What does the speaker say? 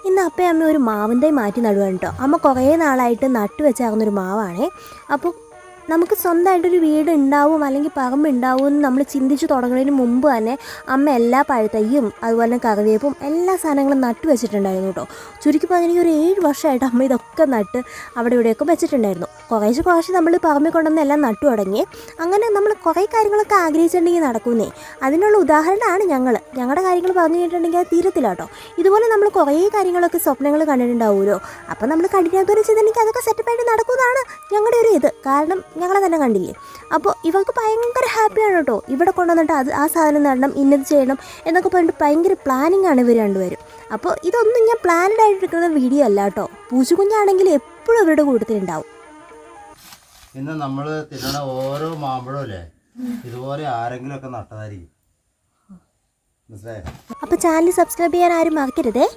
ഇന്ന് അപ്പയും അമ്മയും ഒരു മാവിൻ തൈ മാറ്റി നടുവാണ് കേട്ടോ. അമ്മ കുറേ നാളായിട്ട് നട്ടു വെച്ചാകുന്നൊരു മാവാണേ. അപ്പോൾ നമുക്ക് സ്വന്തമായിട്ടൊരു വീട് ഉണ്ടാവും അല്ലെങ്കിൽ പറമ്പ് ഉണ്ടാവും എന്ന് നമ്മൾ ചിന്തിച്ച് തുടങ്ങുന്നതിന് മുമ്പ് തന്നെ അമ്മ എല്ലാ പഴത്തയ്യും അതുപോലെ തന്നെ കറിവേപ്പും എല്ലാ സാധനങ്ങളും നട്ടു വെച്ചിട്ടുണ്ടായിരുന്നു കേട്ടോ. ചുരുക്കി പറഞ്ഞെങ്കിൽ ഒരു 7 വർഷമായിട്ട് അമ്മ ഇതൊക്കെ നട്ട് അവിടെ ഇവിടെയൊക്കെ വെച്ചിട്ടുണ്ടായിരുന്നു. കുറേശ്ശെ നമ്മൾ പറമ്പിൽ കൊണ്ടുവന്ന് എല്ലാം നട്ടു തുടങ്ങി. അങ്ങനെ നമ്മൾ കുറേ കാര്യങ്ങളൊക്കെ ആഗ്രഹിച്ചിട്ടുണ്ടെങ്കിൽ നടക്കുന്നേ. അതിനുള്ള ഉദാഹരണമാണ് ഞങ്ങളുടെ കാര്യങ്ങൾ പറഞ്ഞു കഴിഞ്ഞിട്ടുണ്ടെങ്കിൽ അത് തീരത്തില്ല കേട്ടോ. ഇതുപോലെ നമ്മൾ കുറേ കാര്യങ്ങളൊക്കെ സ്വപ്നങ്ങൾ കണ്ടിട്ടുണ്ടാവുമല്ലോ. അപ്പോൾ നമ്മൾ കഠിനാധ്വാനം ചെയ്തിട്ടുണ്ടെങ്കിൽ അതൊക്കെ സെറ്റപ്പായിട്ട് നടക്കുന്നതാണ് ഞങ്ങളുടെ ഒരു ഇത്. കാരണം ഞങ്ങളെ തന്നെ കണ്ടില്ലേ. അപ്പോൾ ഇവർക്ക് ഭയങ്കര ഹാപ്പിയാണ് കേട്ടോ. ഇവിടെ കൊണ്ടുവന്നിട്ട് ആ സാധനം നടണം, ഇന്നത് ചെയ്യണം എന്നൊക്കെ പറഞ്ഞിട്ട് ഭയങ്കര പ്ലാനിങ് ആണ് ഇവർ രണ്ടുപേരും. അപ്പോൾ ഇതൊന്നും ഞാൻ പ്ലാനഡ് ആയിട്ടെടുക്കുന്ന വീഡിയോ അല്ല കേട്ടോ. പൂച്ചക്കുഞ്ഞാണെങ്കിൽ എപ്പോഴും അവരുടെ കൂട്ടത്തിലുണ്ടാവും. ഇന്ന് നമ്മൾ തിന്നണ ഓരോ മാമ്പഴവും അല്ലേ ഇതുപോലെ ആരെങ്കിലും ഒക്കെ നട്ടതായിരിക്കും. അപ്പോൾ ചാനൽ സബ്സ്ക്രൈബ് ചെയ്യാൻ ആരും മറക്കരുതേ.